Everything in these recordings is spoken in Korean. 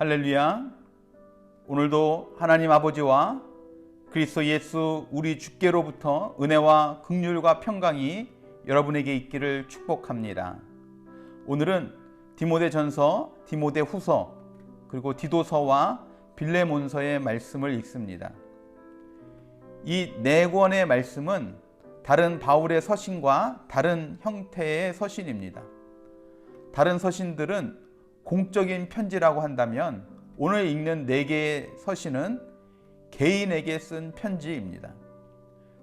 할렐루야. 오늘도 하나님 아버지와 그리스도 예수 우리 주께로부터 은혜와 긍휼과 평강이 여러분에게 있기를 축복합니다. 오늘은 디모데전서, 디모데후서, 그리고 디도서와 빌레몬서의 말씀을 읽습니다. 이 네 권의 말씀은 다른 바울의 서신과 다른 형태의 서신입니다. 다른 서신들은 공적인 편지라고 한다면 오늘 읽는 네 개의 서신은 개인에게 쓴 편지입니다.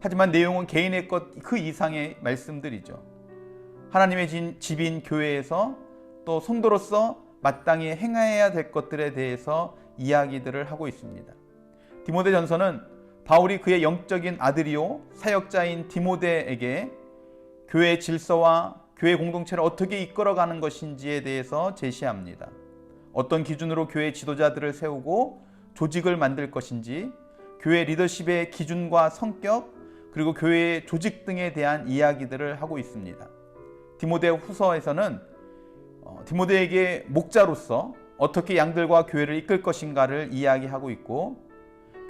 하지만 내용은 개인의 것 그 이상의 말씀들이죠. 하나님의 집인 교회에서 또 성도로서 마땅히 행해야 될 것들에 대해서 이야기들을 하고 있습니다. 디모데전서는 바울이 그의 영적인 아들이요 사역자인 디모데에게 교회의 질서와 교회 공동체를 어떻게 이끌어가는 것인지에 대해서 제시합니다. 어떤 기준으로 교회 지도자들을 세우고 조직을 만들 것인지, 교회 리더십의 기준과 성격, 그리고 교회의 조직 등에 대한 이야기들을 하고 있습니다. 디모데 후서에서는 디모데에게 목자로서 어떻게 양들과 교회를 이끌 것인가를 이야기하고 있고,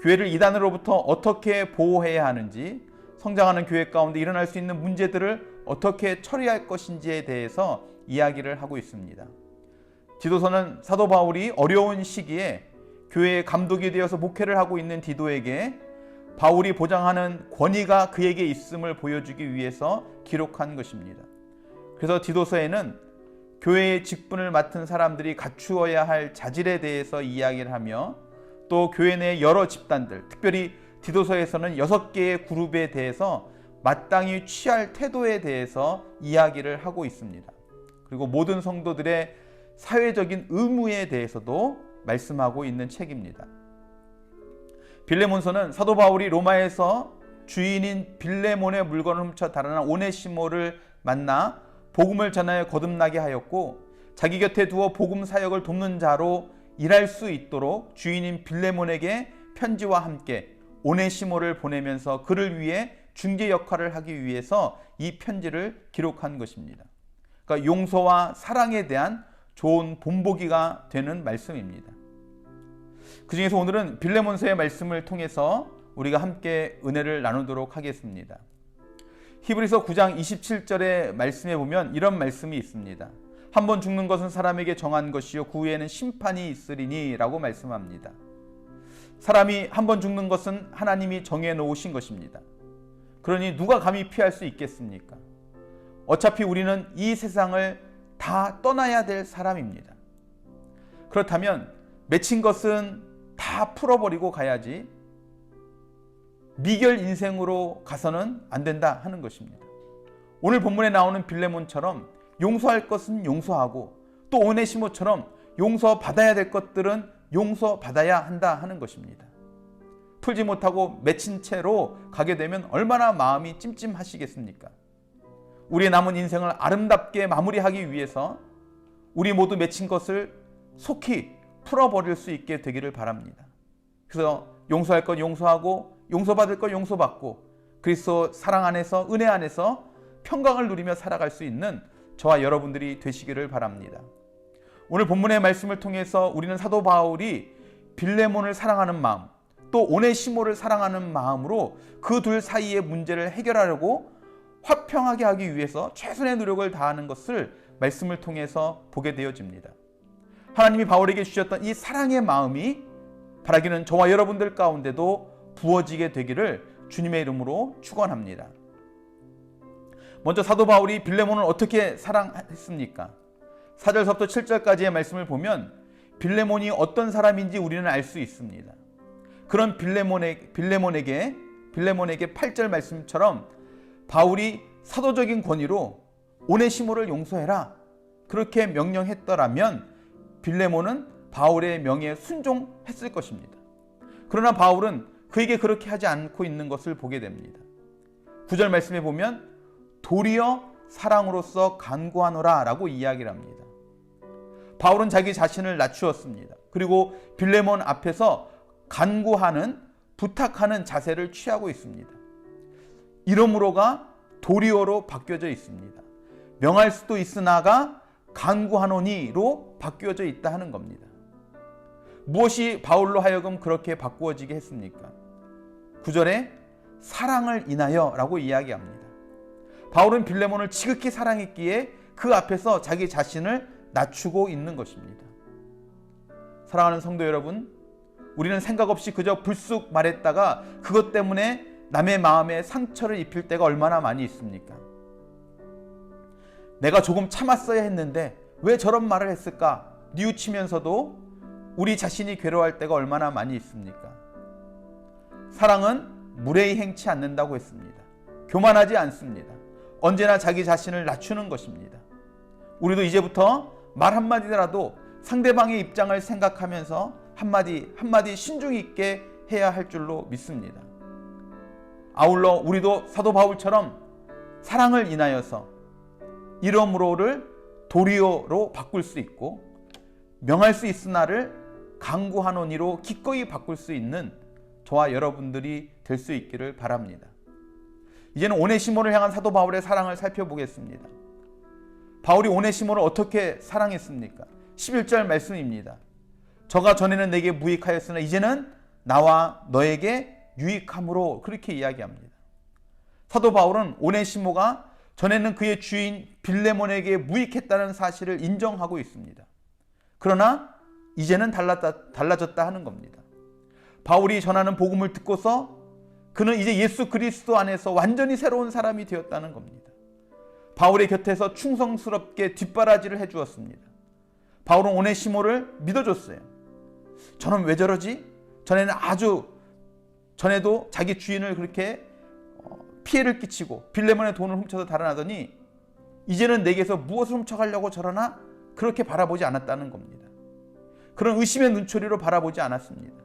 교회를 이단으로부터 어떻게 보호해야 하는지, 성장하는 교회 가운데 일어날 수 있는 문제들을 어떻게 처리할 것인지에 대해서 이야기를 하고 있습니다. 디도서는 사도 바울이 어려운 시기에 교회의 감독이 되어서 목회를 하고 있는 디도에게 바울이 보장하는 권위가 그에게 있음을 보여주기 위해서 기록한 것입니다. 그래서 디도서에는 교회의 직분을 맡은 사람들이 갖추어야 할 자질에 대해서 이야기를 하며, 또 교회 내 여러 집단들, 특별히 디도서에서는 6개의 그룹에 대해서 마땅히 취할 태도에 대해서 이야기를 하고 있습니다. 그리고 모든 성도들의 사회적인 의무에 대해서도 말씀하고 있는 책입니다. 빌레몬서는 사도 바울이 로마에서 주인인 빌레몬의 물건을 훔쳐 달아난 오네시모를 만나 복음을 전하여 거듭나게 하였고, 자기 곁에 두어 복음 사역을 돕는 자로 일할 수 있도록 주인인 빌레몬에게 편지와 함께 오네시모를 보내면서 그를 위해 중개 역할을 하기 위해서 이 편지를 기록한 것입니다. 그러니까 용서와 사랑에 대한 좋은 본보기가 되는 말씀입니다. 그 중에서 오늘은 빌레몬서의 말씀을 통해서 우리가 함께 은혜를 나누도록 하겠습니다. 히브리서 9장 27절의 말씀에 보면 이런 말씀이 있습니다. 한 번 죽는 것은 사람에게 정한 것이요 그 후에는 심판이 있으리니 라고 말씀합니다. 사람이 한 번 죽는 것은 하나님이 정해 놓으신 것입니다. 그러니 누가 감히 피할 수 있겠습니까? 어차피 우리는 이 세상을 다 떠나야 될 사람입니다. 그렇다면 맺힌 것은 다 풀어버리고 가야지 미결 인생으로 가서는 안 된다 하는 것입니다. 오늘 본문에 나오는 빌레몬처럼 용서할 것은 용서하고, 또 오네시모처럼 용서받아야 될 것들은 용서받아야 한다 하는 것입니다. 풀지 못하고 맺힌 채로 가게 되면 얼마나 마음이 찜찜하시겠습니까? 우리의 남은 인생을 아름답게 마무리하기 위해서 우리 모두 맺힌 것을 속히 풀어버릴 수 있게 되기를 바랍니다. 그래서 용서할 것 용서하고, 용서받을 것 용서받고, 그리스도 사랑 안에서, 은혜 안에서 평강을 누리며 살아갈 수 있는 저와 여러분들이 되시기를 바랍니다. 오늘 본문의 말씀을 통해서 우리는 사도 바울이 빌레몬을 사랑하는 마음, 또 오네시모를 사랑하는 마음으로 그 둘 사이의 문제를 해결하려고 화평하게 하기 위해서 최선의 노력을 다하는 것을 말씀을 통해서 보게 되어집니다. 하나님이 바울에게 주셨던 이 사랑의 마음이 바라기는 저와 여러분들 가운데도 부어지게 되기를 주님의 이름으로 축원합니다. 먼저 사도 바울이 빌레몬을 어떻게 사랑했습니까? 4절서부터 7절까지의 말씀을 보면 빌레몬이 어떤 사람인지 우리는 알 수 있습니다. 그런 빌레몬에게 8절 말씀처럼 바울이 사도적인 권위로 오네시모를 용서해라 그렇게 명령했더라면 빌레몬은 바울의 명예에 순종했을 것입니다. 그러나 바울은 그에게 그렇게 하지 않고 있는 것을 보게 됩니다. 9절 말씀에 보면 도리어 사랑으로서 간구하노라 라고 이야기를 합니다. 바울은 자기 자신을 낮추었습니다. 그리고 빌레몬 앞에서 간구하는, 부탁하는 자세를 취하고 있습니다. 이러므로가 도리어로 바뀌어져 있습니다. 명할 수도 있으나가 간구하노니로 바뀌어져 있다 하는 겁니다. 무엇이 바울로 하여금 그렇게 바꾸어지게 했습니까? 9절에 사랑을 인하여 라고 이야기합니다. 바울은 빌레몬을 지극히 사랑했기에 그 앞에서 자기 자신을 낮추고 있는 것입니다. 사랑하는 성도 여러분, 우리는 생각 없이 그저 불쑥 말했다가 그것 때문에 남의 마음에 상처를 입힐 때가 얼마나 많이 있습니까? 내가 조금 참았어야 했는데 왜 저런 말을 했을까? 뉘우치면서도 우리 자신이 괴로워할 때가 얼마나 많이 있습니까? 사랑은 무례히 행치 않는다고 했습니다. 교만하지 않습니다. 언제나 자기 자신을 낮추는 것입니다. 우리도 이제부터 말 한마디라도 상대방의 입장을 생각하면서 한마디 신중 있게 해야 할 줄로 믿습니다. 아울러 우리도 사도 바울처럼 사랑을 인하여서 이러므로를 도리어로 바꿀 수 있고 명할 수 있으나를 강구하노니로 기꺼이 바꿀 수 있는 저와 여러분들이 될 수 있기를 바랍니다. 이제는 오네시모를 향한 사도 바울의 사랑을 살펴보겠습니다. 바울이 오네시모를 어떻게 사랑했습니까? 11절 말씀입니다. 저가 전에는 내게 무익하였으나 이제는 나와 너에게 유익함으로, 그렇게 이야기합니다. 사도 바울은 오네시모가 전에는 그의 주인 빌레몬에게 무익했다는 사실을 인정하고 있습니다. 그러나 이제는 달라졌다 하는 겁니다. 바울이 전하는 복음을 듣고서 그는 이제 예수 그리스도 안에서 완전히 새로운 사람이 되었다는 겁니다. 바울의 곁에서 충성스럽게 뒷바라지를 해주었습니다. 바울은 오네시모를 믿어줬어요. 저는 왜 저러지? 전에도 자기 주인을 그렇게 피해를 끼치고 빌레몬의 돈을 훔쳐서 달아나더니 이제는 내게서 무엇을 훔쳐가려고 저러나? 그렇게 바라보지 않았다는 겁니다. 그런 의심의 눈초리로 바라보지 않았습니다.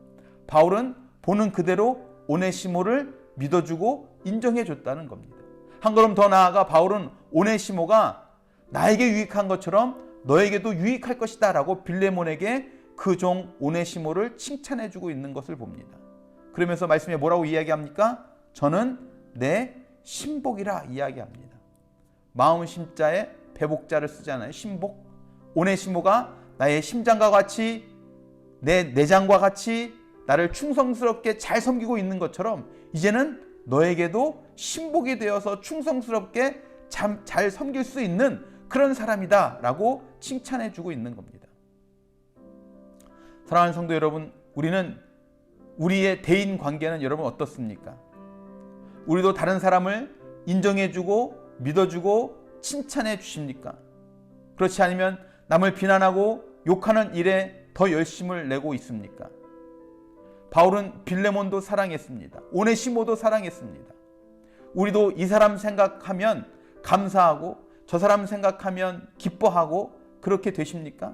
바울은 보는 그대로 오네시모를 믿어주고 인정해줬다는 겁니다. 한 걸음 더 나아가 바울은 오네시모가 나에게 유익한 것처럼 너에게도 유익할 것이다 라고 빌레몬에게 그 종 오네시모를 칭찬해주고 있는 것을 봅니다. 그러면서 말씀에 뭐라고 이야기합니까? 저는 내 신복이라 이야기합니다. 마음 심자에 배복자를 쓰잖아요. 신복. 오네시모가 나의 심장과 같이 내 내장과 같이 나를 충성스럽게 잘 섬기고 있는 것처럼 이제는 너에게도 신복이 되어서 충성스럽게 잘 섬길 수 있는 그런 사람이다 라고 칭찬해주고 있는 겁니다. 사랑하는 성도 여러분, 우리의 대인 관계는 여러분 어떻습니까? 우리도 다른 사람을 인정해주고 믿어주고 칭찬해 주십니까? 그렇지 않으면 남을 비난하고 욕하는 일에 더 열심을 내고 있습니까? 바울은 빌레몬도 사랑했습니다. 오네시모도 사랑했습니다. 우리도 이 사람 생각하면 감사하고 저 사람 생각하면 기뻐하고 그렇게 되십니까?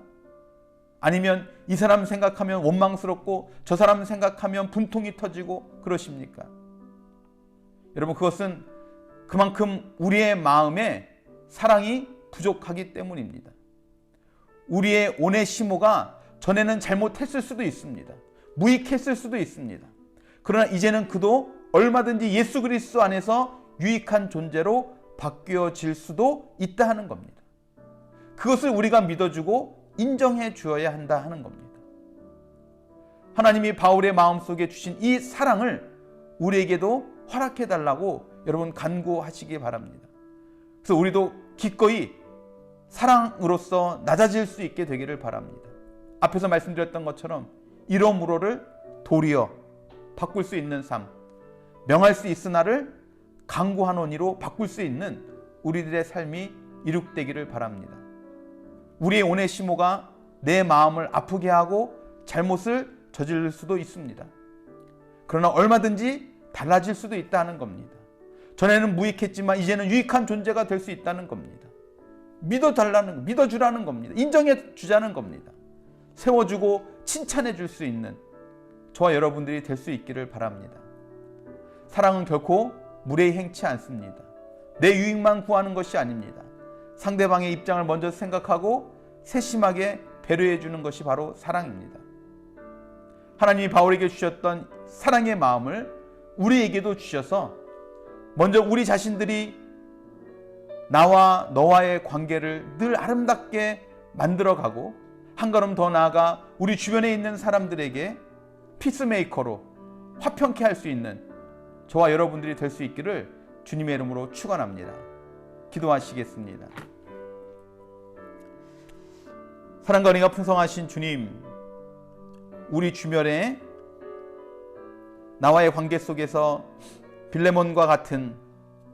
아니면 이 사람 생각하면 원망스럽고 저 사람 생각하면 분통이 터지고 그러십니까? 여러분, 그것은 그만큼 우리의 마음에 사랑이 부족하기 때문입니다. 우리의 오네시모가 전에는 잘못했을 수도 있습니다. 무익했을 수도 있습니다. 그러나 이제는 그도 얼마든지 예수 그리스도 안에서 유익한 존재로 바뀌어질 수도 있다 하는 겁니다. 그것을 우리가 믿어주고 인정해 주어야 한다 하는 겁니다. 하나님이 바울의 마음속에 주신 이 사랑을 우리에게도 허락해 달라고 여러분 간구하시기 바랍니다. 그래서 우리도 기꺼이 사랑으로서 낮아질 수 있게 되기를 바랍니다. 앞에서 말씀드렸던 것처럼 이러므로를 도리어 바꿀 수 있는 삶, 명할 수 있으나를 강구하노니로 바꿀 수 있는 우리들의 삶이 이룩되기를 바랍니다. 우리의 오네시모가 내 마음을 아프게 하고 잘못을 저지를 수도 있습니다. 그러나 얼마든지 달라질 수도 있다는 겁니다. 전에는 무익했지만 이제는 유익한 존재가 될 수 있다는 겁니다. 믿어주라는 겁니다. 인정해 주자는 겁니다. 세워주고 칭찬해 줄 수 있는 저와 여러분들이 될 수 있기를 바랍니다. 사랑은 결코 무례히 행치 않습니다. 내 유익만 구하는 것이 아닙니다. 상대방의 입장을 먼저 생각하고 세심하게 배려해 주는 것이 바로 사랑입니다. 하나님이 바울에게 주셨던 사랑의 마음을 우리에게도 주셔서 먼저 우리 자신들이 나와 너와의 관계를 늘 아름답게 만들어가고 한 걸음 더 나아가 우리 주변에 있는 사람들에게 피스메이커로 화평케 할 수 있는 저와 여러분들이 될 수 있기를 주님의 이름으로 축원합니다. 기도하시겠습니다. 사랑과 은혜가 풍성하신 주님, 우리 주변에 나와의 관계 속에서 빌레몬과 같은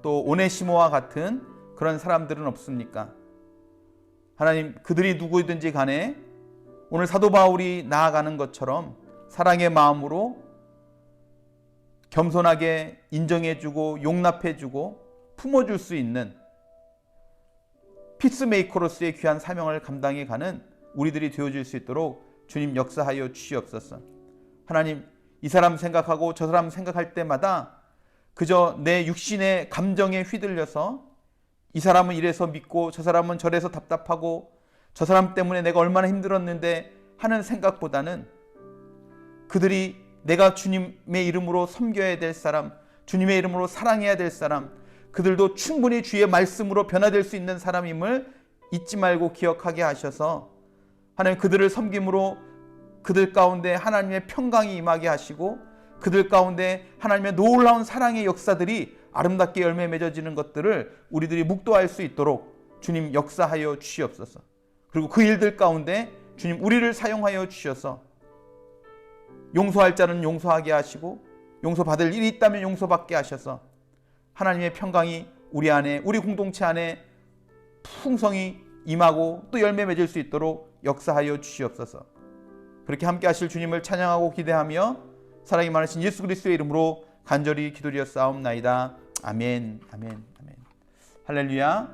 또 오네시모와 같은 그런 사람들은 없습니까? 하나님, 그들이 누구든지 간에 오늘 사도 바울이 나아가는 것처럼 사랑의 마음으로 겸손하게 인정해주고 용납해주고 품어줄 수 있는 피스메이커로서의 귀한 사명을 감당해 가는 우리들이 되어줄 수 있도록 주님 역사하여 주시옵소서. 하나님, 이 사람 생각하고 저 사람 생각할 때마다 그저 내 육신의 감정에 휘둘려서 이 사람은 이래서 믿고 저 사람은 저래서 답답하고 저 사람 때문에 내가 얼마나 힘들었는데 하는 생각보다는 그들이 내가 주님의 이름으로 섬겨야 될 사람, 주님의 이름으로 사랑해야 될 사람, 그들도 충분히 주의 말씀으로 변화될 수 있는 사람임을 잊지 말고 기억하게 하셔서 하나님, 그들을 섬김으로 그들 가운데 하나님의 평강이 임하게 하시고 그들 가운데 하나님의 놀라운 사랑의 역사들이 아름답게 열매 맺어지는 것들을 우리들이 묵도할 수 있도록 주님 역사하여 주시옵소서. 그리고 그 일들 가운데 주님 우리를 사용하여 주셔서 용서할 자는 용서하게 하시고 용서받을 일이 있다면 용서받게 하셔서 하나님의 평강이 우리 안에, 우리 공동체 안에 풍성히 임하고 또 열매 맺을 수 있도록 역사하여 주시옵소서. 그렇게 함께 하실 주님을 찬양하고 기대하며 사랑이 많으신 예수 그리스도의 이름으로 간절히 기도드렸사옵나이다. 아멘, 아멘, 아멘. 할렐루야.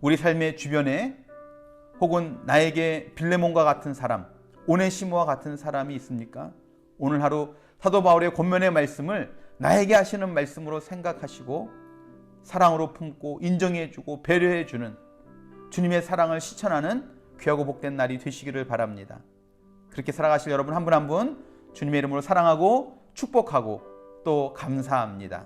우리 삶의 주변에 혹은 나에게 빌레몬과 같은 사람, 오네시모와 같은 사람이 있습니까? 오늘 하루 사도 바울의 권면의 말씀을 나에게 하시는 말씀으로 생각하시고 사랑으로 품고 인정해주고 배려해주는 주님의 사랑을 실천하는 귀하고 복된 날이 되시기를 바랍니다. 그렇게 살아가실 여러분 한 분 한 분 주님의 이름으로 사랑하고 축복하고 또 감사합니다.